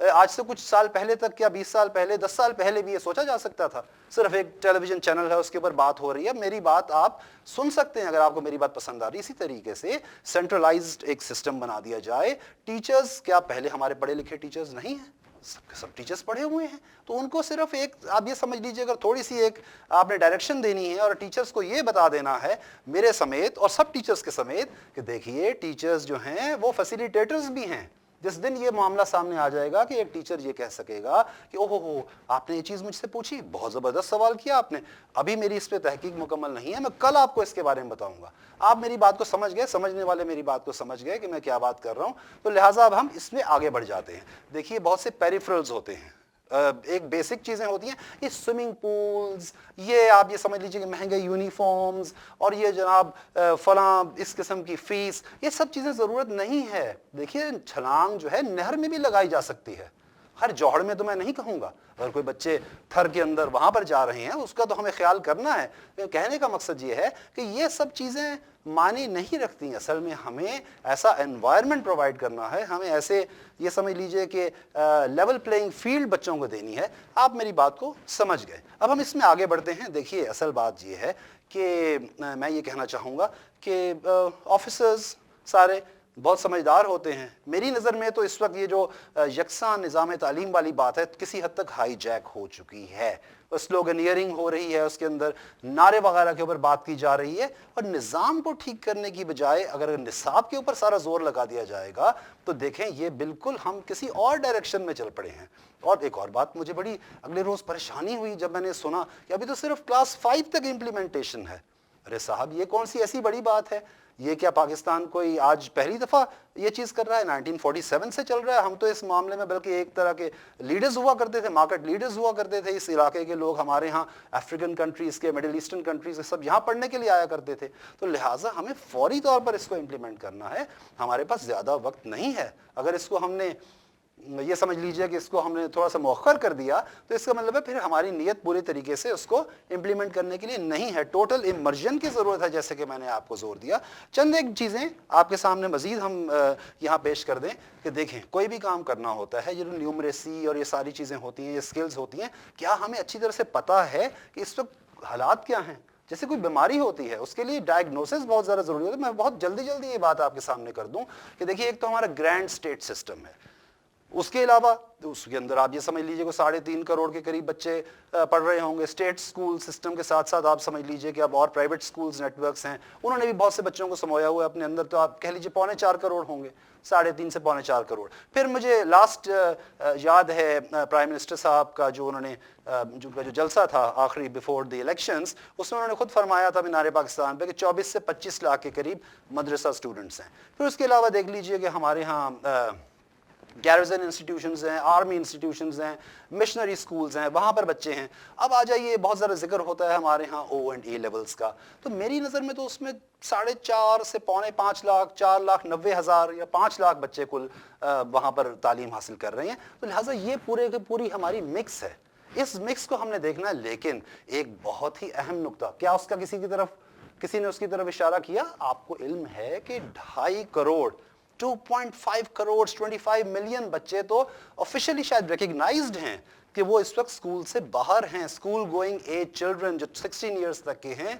آج سے کچھ سال پہلے تک یا 20 سال پہلے 10 سال پہلے بھی یہ سوچا جا سکتا تھا؟ صرف ایک ٹیلی ویژن چینل ہے اس کے اوپر بات ہو رہی ہے، میری بات آپ سن سکتے ہیں اگر آپ کو میری بات پسند آ رہی ہے۔ اسی طریقے سے سینٹرلائزڈ ایک سسٹم بنا دیا جائے۔ ٹیچرز، کیا پہلے ہمارے پڑھے لکھے ٹیچرز نہیں ہیں؟ سب ٹیچرز پڑھے ہوئے ہیں، تو ان کو صرف ایک آپ یہ سمجھ لیجئے اگر تھوڑی سی ایک آپ نے ڈائریکشن دینی ہے اور ٹیچرز کو یہ بتا دینا ہے میرے سمیت اور سب ٹیچرز کے سمیت کہ دیکھیے ٹیچرز جو ہیں وہ فیسیلیٹیٹرز بھی ہیں۔ جس دن یہ معاملہ سامنے آ جائے گا کہ ایک ٹیچر یہ کہہ سکے گا کہ اوہ ہو آپ نے یہ چیز مجھ سے پوچھی، بہت زبردست سوال کیا آپ نے، ابھی میری اس پہ تحقیق مکمل نہیں ہے، میں کل آپ کو اس کے بارے میں بتاؤں گا۔ آپ میری بات کو سمجھ گئے، سمجھنے والے میری بات کو سمجھ گئے کہ میں کیا بات کر رہا ہوں، تو لہٰذا اب ہم اس میں آگے بڑھ جاتے ہیں۔ دیکھیے بہت سے پیریفرلز ہوتے ہیں، ایک بیسک چیزیں ہوتی ہیں، یہ سوئمنگ پولز، یہ آپ یہ سمجھ لیجئے کہ مہنگے یونیفارمز اور یہ جناب فلاں اس قسم کی فیس، یہ سب چیزیں ضرورت نہیں ہے۔ دیکھیے چھلانگ جو ہے نہر میں بھی لگائی جا سکتی ہے، ہر جوہڑ میں تو میں نہیں کہوں گا، اگر کوئی بچے تھر کے اندر وہاں پر جا رہے ہیں اس کا تو ہمیں خیال کرنا ہے۔ کہنے کا مقصد یہ ہے کہ یہ سب چیزیں معنی نہیں رکھتی، اصل میں ہمیں ایسا انوائرمنٹ پرووائڈ کرنا ہے، ہمیں ایسے یہ سمجھ لیجئے کہ لیول پلینگ فیلڈ بچوں کو دینی ہے۔ آپ میری بات کو سمجھ گئے، اب ہم اس میں آگے بڑھتے ہیں۔ دیکھیے اصل بات یہ ہے کہ میں یہ کہنا چاہوں گا کہ آفیسرز سارے بہت سمجھدار ہوتے ہیں۔ میری نظر میں تو اس وقت یہ جو یکساں نظام تعلیم والی بات ہے کسی حد تک ہائی جیک ہو چکی ہے، سلوگنیئرنگ ہو رہی ہے، اس کے اندر نعرے وغیرہ کے اوپر بات کی جا رہی ہے، اور نظام کو ٹھیک کرنے کی بجائے اگر نصاب کے اوپر سارا زور لگا دیا جائے گا تو دیکھیں یہ بالکل ہم کسی اور ڈائریکشن میں چل پڑے ہیں۔ اور ایک اور بات مجھے بڑی اگلے روز پریشانی ہوئی جب میں نے سنا کہ ابھی تو صرف کلاس 5 تک امپلیمنٹیشن ہے۔ ارے صاحب یہ کون سی ایسی بڑی بات ہے؟ یہ کیا پاکستان کوئی آج پہلی دفعہ یہ چیز کر رہا ہے؟ 1947 سے چل رہا ہے۔ ہم تو اس معاملے میں بلکہ ایک طرح کے لیڈرز ہوا کرتے تھے، مارکیٹ لیڈرز ہوا کرتے تھے، اس علاقے کے لوگ ہمارے ہاں افریقن کنٹریز کے، مڈل ایسٹرن کنٹریز کے سب یہاں پڑھنے کے لیے آیا کرتے تھے، تو لہٰذا ہمیں فوری طور پر اس کو امپلیمنٹ کرنا ہے۔ ہمارے پاس زیادہ وقت نہیں ہے، اگر اس کو ہم نے یہ سمجھ لیجئے کہ اس کو ہم نے تھوڑا سا مؤخر کر دیا تو اس کا مطلب ہے پھر ہماری نیت پورے طریقے سے اس کو امپلیمنٹ کرنے کے لیے نہیں ہے۔ ٹوٹل امرجن کی ضرورت ہے، جیسے کہ میں نے آپ کو زور دیا۔ چند ایک چیزیں آپ کے سامنے مزید ہم یہاں پیش کر دیں کہ دیکھیں کوئی بھی کام کرنا ہوتا ہے، یہ نیومریسی اور یہ ساری چیزیں ہوتی ہیں، یہ سکلز ہوتی ہیں، کیا ہمیں اچھی طرح سے پتہ ہے کہ اس وقت حالات کیا ہیں؟ جیسے کوئی بیماری ہوتی ہے اس کے لیے ڈائگنوسس بہت زیادہ ضروری ہوتا ہے۔ میں بہت جلدی یہ بات آپ کے سامنے کر دوں کہ دیکھیے ایک تو ہمارا گرینڈ اسٹیٹ سسٹم ہے، اس کے علاوہ اس کے اندر آپ یہ سمجھ لیجئے کہ 3.5 کروڑ کے قریب بچے پڑھ رہے ہوں گے۔ اسٹیٹ سکول سسٹم کے ساتھ ساتھ آپ سمجھ لیجئے کہ اب اور پرائیویٹ سکولز نیٹ ورکس ہیں، انہوں نے بھی بہت سے بچوں کو سمویا ہوا ہے اپنے اندر، تو آپ کہہ لیجئے 3.25 کروڑ ہوں گے، 3.5 سے 3.25 کروڑ۔ پھر مجھے لاسٹ یاد ہے پرائم منسٹر صاحب کا جو انہوں نے جو جلسہ تھا آخری بیفور دی الیکشنز، اس میں انہوں نے خود فرمایا تھا مینار پاکستان پہ کہ 24 سے 25 لاکھ کے قریب مدرسہ اسٹوڈنٹس ہیں۔ پھر اس کے علاوہ دیکھ لیجئے کہ ہمارے ہاں گیرزن انسٹیٹیوشنز ہیں، آرمی انسٹیٹیوشنز ہیں، مشنری سکولز ہیں، وہاں پر بچے ہیں۔ اب آ جائیے بہت زیادہ ذکر ہوتا ہے ہمارے ہاں او اینڈ اے لیولز کا، تو میری نظر میں تو اس میں 4.5 سے 4.5 لاکھ، 4,90,000 یا 5 لاکھ بچے کل وہاں پر تعلیم حاصل کر رہے ہیں، تو لہٰذا یہ پورے کی پوری ہماری مکس ہے۔ اس مکس کو ہم نے دیکھنا ہے، لیکن ایک بہت ہی اہم نقطہ، کیا اس کا کسی نے اس کی طرف اشارہ کیا؟ آپ کو علم ہے کہ 2.5 کروڑ 2.5 کروڑ 25 ملین بچے تو آفیشلی شاید ریکگنائزڈ ہیں کہ وہ اس وقت اسکول سے باہر ہیں۔ اسکول گوئنگ ایج چلڈرن جو 16 ایئرس تک کے ہیں،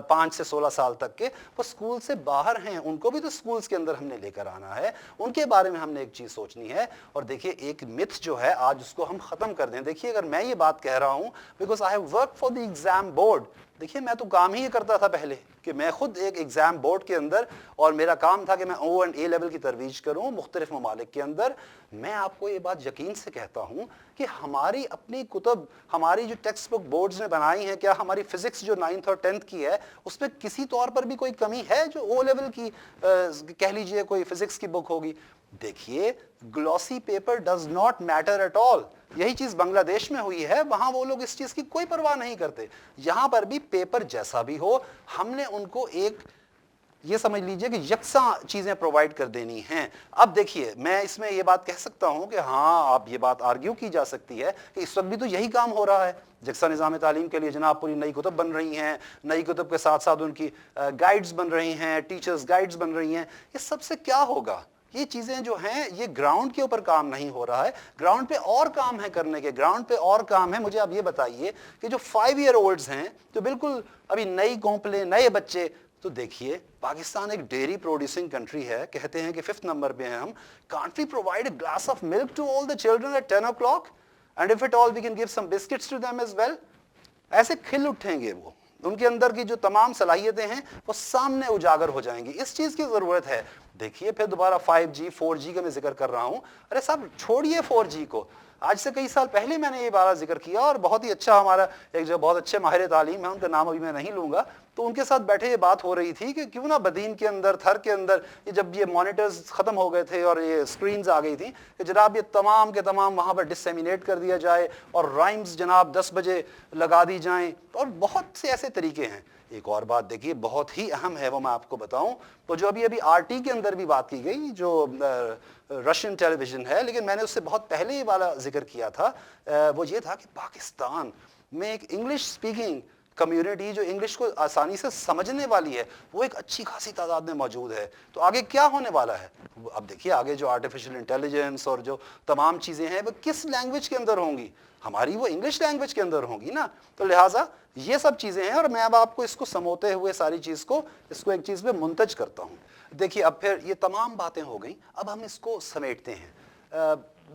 5 سے 16 سال تک کے، وہ اسکول سے باہر ہیں، ان کو بھی تو اسکولس کے اندر ہم نے لے کر آنا ہے، ان کے بارے میں ہم نے ایک چیز سوچنی ہے۔ اور دیکھیے ایک متھ جو ہے آج اس کو ہم ختم کر دیں۔ دیکھیے اگر میں یہ بات کہہ رہا ہوں because I have work for the exam board, دیکھیے میں تو کام ہی یہ کرتا تھا پہلے کہ میں خود ایک ایگزام بورڈ کے اندر، اور میرا کام تھا کہ میں او اینڈ اے لیول کی ترویج کروں مختلف ممالک کے اندر۔ میں آپ کو یہ بات یقین سے کہتا ہوں کہ ہماری اپنی کتب، ہماری جو ٹیکسٹ بک بورڈز نے بنائی ہیں، کیا ہماری فزکس جو 9th اور 10th کی ہے اس میں کسی طور پر بھی کوئی کمی ہے جو او لیول کی کہہ لیجئے کوئی فزکس کی بک ہوگی؟ دیکھیے glossy paper does not matter at all. یہی چیز بنگلہ دیش میں ہوئی ہے، وہاں وہ لوگ اس چیز کی کوئی پرواہ نہیں کرتے۔ یہاں پر بھی پیپر جیسا بھی ہو، ہم نے ان کو ایک یہ سمجھ لیجئے کہ یکساں چیزیں پرووائڈ کر دینی ہیں۔ اب دیکھیے میں اس میں یہ بات کہہ سکتا ہوں کہ ہاں اب یہ بات آرگیو کی جا سکتی ہے کہ اس وقت بھی تو یہی کام ہو رہا ہے، یکساں نظام تعلیم کے لیے جناب پوری نئی کتب بن رہی ہیں، نئی کتب کے ساتھ ساتھ ان کی گائیڈز بن رہی ہیں، ٹیچرز گائیڈز بن رہی ہیں۔ یہ سب سے کیا ہوگا؟ یہ چیزیں جو ہیں یہ گراؤنڈ کے اوپر کام نہیں ہو رہا ہے. گراؤنڈ پہ اور کام ہے کرنے کے, گراؤنڈ پہ اور کام ہے. مجھے آپ یہ بتائیے کہ جو 5 ایئر اولڈز ہیں, جو بالکل ابھی نئی کونپلیں, نئے بچے, تو دیکھیے پاکستان ایک ڈیری پروڈیوسنگ کنٹری ہے, کہتے ہیں کہ 5th نمبر پہ ہیں ہم. Can't we provide a glass of milk to all the children at 10 o'clock and if at all we can give some biscuits to them as well. ایسے کھل اٹھیں گے وہ, ان کے اندر کی جو تمام صلاحیتیں ہیں وہ سامنے اجاگر ہو جائیں گی. اس چیز کی ضرورت ہے. دیکھیے پھر دوبارہ 5G 4G کا میں ذکر کر رہا ہوں. ارے صاحب چھوڑیے 4G کو, آج سے کئی سال پہلے میں نے یہ بارہ ذکر کیا, اور بہت ہی اچھا ہمارا ایک جو بہت اچھے ماہر تعلیم ہے, ان کا نام ابھی میں نہیں لوں گا, تو ان کے ساتھ بیٹھے یہ بات ہو رہی تھی کہ کیوں نہ بدین کے اندر, تھر کے اندر, یہ جب یہ مانیٹرز ختم ہو گئے تھے اور یہ اسکرینز آ گئی تھیں, کہ جناب یہ تمام کے تمام وہاں پر ڈسیمینیٹ کر دیا جائے اور رائمز جناب 10 بجے لگا دی جائیں, اور بہت سے ایسے طریقے ہیں. ایک اور بات دیکھیے بہت ہی اہم ہے, وہ میں آپ کو بتاؤں, تو جو ابھی RT کے اندر بھی بات کی گئی, جو رشین ٹیلی ویژن ہے, لیکن میں نے اس سے بہت پہلے یہ والا ذکر کیا تھا, وہ یہ تھا کہ پاکستان میں ایک انگلش اسپیکنگ کمیونٹی جو انگلش کو آسانی سے سمجھنے والی ہے, وہ ایک اچھی خاصی تعداد میں موجود ہے. تو آگے کیا ہونے والا ہے, اب دیکھیے آگے جو آرٹیفیشل انٹیلیجنس اور جو تمام چیزیں ہیں وہ کس لینگویج کے اندر ہوں گی, ہماری وہ انگلش لینگویج کے اندر ہوں گی نا. تو لہٰذا یہ سب چیزیں ہیں, اور میں اب آپ کو اس کو سموتے ہوئے ساری چیز کو, اس کو ایک چیز میں منتج کرتا ہوں. دیکھیے اب پھر یہ تمام باتیں ہو گئیں, اب ہم اس کو سمیٹتے ہیں.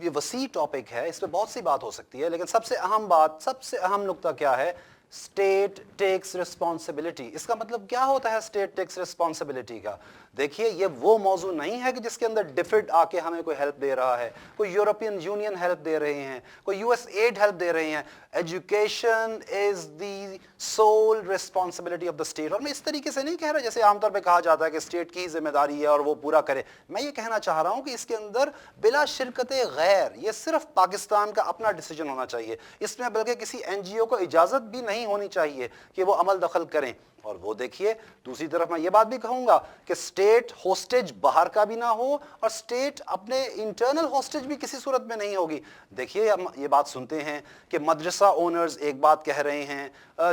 یہ وسیع ٹاپک ہے, اس پہ بہت سی بات ہو سکتی ہے, لیکن سب سے اہم بات, سب سے اہم نقطہ کیا ہے, اسٹیٹ ٹیکس رسپانسبلٹی. اس کا مطلب کیا ہوتا ہے اسٹیٹ ٹیکس رسپانسبلٹی کا؟ دیکھیے یہ وہ موضوع نہیں ہے کہ جس کے اندر ڈفڈ آ کے ہمیں کوئی ہیلپ دے رہا ہے, کوئی یورپین یونین ہیلپ دے رہے ہیں, کوئی US ایڈ ہیلپ دے رہے ہیں. Education is the civil responsibility of the state. اور میں اس طریقے سے نہیں کہہ رہا جیسے عام طور پہ کہا جاتا ہے کہ اسٹیٹ کی ذمہ داری ہے اور وہ پورا کرے. میں یہ کہنا چاہ رہا ہوں کہ اس کے اندر بلا شرکت غیر, یہ صرف پاکستان کا اپنا ڈیسیجن ہونا چاہیے. اس میں بلکہ کسی NGO کو اجازت بھی نہیں ہونی چاہیے کہ وہ عمل دخل کریں. اور وہ دیکھیے دوسری طرف میں یہ بات بھی کہوں گا کہ اسٹیٹ ہوسٹیج باہر کا بھی نہ ہو, اور اسٹیٹ اپنے انٹرنل ہوسٹیج بھی کسی صورت میں نہیں ہوگی. دیکھیے ہم یہ بات سنتے ہیں کہ مدرسہ اونرز ایک بات کہہ رہے ہیں,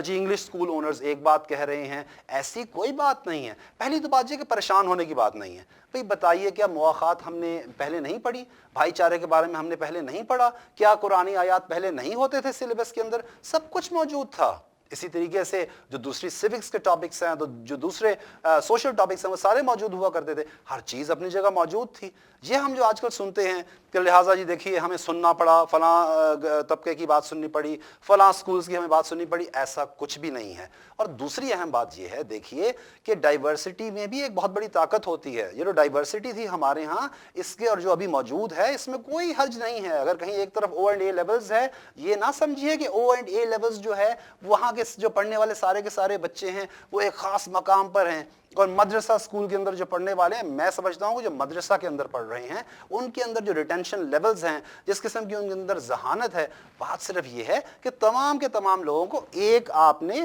جی انگلش اسکول اونرز ایک بات کہہ رہے ہیں. ایسی کوئی بات نہیں ہے. پہلی تو بات یہ کہ پریشان ہونے کی بات نہیں ہے. بھئی بتائیے کیا مواخات ہم نے پہلے نہیں پڑھی, بھائی چارے کے بارے میں ہم نے پہلے نہیں پڑھا, کیا قرآنی آیات پہلے نہیں ہوتے تھے سلیبس کے اندر؟ سب کچھ موجود تھا. اسی طریقے سے جو دوسری سیوکس کے ٹاپکس ہیں, جو دوسرے سوشل ٹاپکس ہیں, وہ سارے موجود ہوا کرتے تھے. ہر چیز اپنی جگہ موجود تھی. یہ ہم جو آج کل سنتے ہیں کہ لہٰذا جی دیکھیے ہمیں سننا پڑا, فلاں طبقے کی بات سننی پڑی, فلاں سکولز کی ہمیں بات سننی پڑی, ایسا کچھ بھی نہیں ہے. اور دوسری اہم بات یہ ہے, دیکھیے کہ ڈائیورسٹی میں بھی ایک بہت بڑی طاقت ہوتی ہے. یہ جو ڈائیورسٹی تھی ہمارے ہاں, اس کے اور جو ابھی موجود ہے, اس میں کوئی حرج نہیں ہے. اگر کہیں ایک طرف O&A لیولز ہے, یہ نہ سمجھیے کہ O&A لیولز جو ہے وہاں کے جو پڑھنے والے سارے کے سارے بچے ہیں وہ ایک خاص مقام پر ہیں, اور مدرسہ اسکول کے اندر جو پڑھنے والے ہیں, میں سمجھتا ہوں کہ جو مدرسہ کے اندر پڑھ رہے ہیں ان کے اندر جو ریٹینشن لیولز ہیں, جس قسم کی ان کے اندر ذہانت ہے, بات صرف یہ ہے کہ تمام کے تمام لوگوں کو ایک آپ نے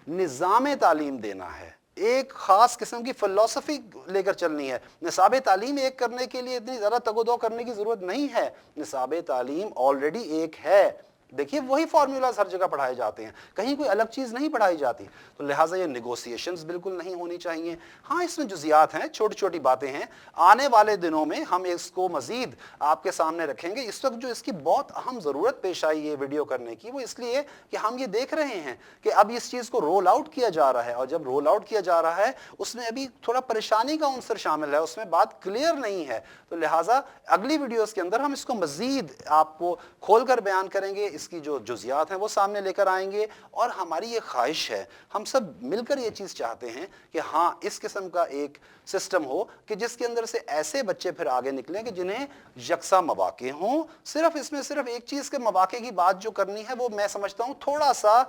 نظام تعلیم دینا ہے, ایک خاص قسم کی فلسفی لے کر چلنی ہے. نصاب تعلیم ایک کرنے کے لیے اتنی زیادہ تگ و دو کرنے کی ضرورت نہیں ہے. نصاب تعلیم آلریڈی ایک ہے. دیکھیے وہی فارمولاز ہر جگہ پڑھائے جاتے ہیں, کہیں کوئی الگ چیز نہیں پڑھائی جاتی. تو لہٰذا یہ نیگوسیشنز بالکل نہیں ہونی چاہیے. ہاں اس میں جزیات ہیں, چھوٹی چھوٹی باتیں ہیں, آنے والے دنوں میں ہم اس کو مزید آپ کے سامنے رکھیں گے. اس وقت جو اس کی بہت اہم ضرورت پیش آئی ہے ویڈیو کرنے کی, وہ اس لیے کہ ہم یہ دیکھ رہے ہیں کہ اب اس چیز کو رول آؤٹ کیا جا رہا ہے, اور جب رول آؤٹ کیا جا رہا ہے اس میں ابھی تھوڑا پریشانی کا عنصر شامل ہے, اس میں بات کلیئر نہیں ہے. تو لہٰذا اگلی ویڈیوز کے اندر ہم اس کو مزید آپ کو کھول کر بیان کریں گے, اس کی جو جزیات ہیں وہ سامنے لے کر آئیں گے. اور ہماری یہ خواہش ہے, ہم سب مل کر یہ چیز چاہتے ہیں کہ ہاں اس قسم کا ایک سسٹم ہو کہ جس کے اندر سے ایسے بچے پھر آگے نکلیں کہ جنہیں یکساں مواقع ہوں. صرف اس میں صرف ایک چیز کے مواقع کی بات جو کرنی ہے, وہ میں سمجھتا ہوں تھوڑا سا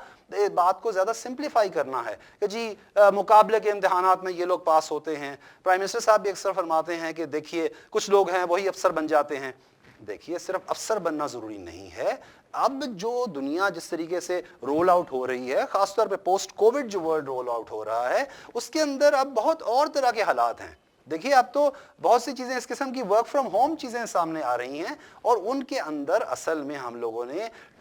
بات کو زیادہ سمپلیفائی کرنا ہے کہ جی مقابلے کے امتحانات میں یہ لوگ پاس ہوتے ہیں. پرائم منسٹر صاحب بھی اکثر فرماتے ہیں کہ دیکھیے کچھ لوگ ہیں وہی افسر بن جاتے ہیں. دیکھیے صرف افسر بننا ضروری نہیں ہے. اب جو دنیا جس طریقے سے رول آؤٹ ہو رہی ہے, خاص طور پہ پوسٹ کووڈ جو ورلڈ رول آؤٹ ہو رہا ہے, اس کے اندر اب بہت اور طرح کے حالات ہیں. دیکھیے اب تو بہت سی چیزیں اس قسم کی ورک فرام ہوم چیزیں سامنے آ رہی ہیں, اور ان کے اندر اصل میں ہم لوگوں نے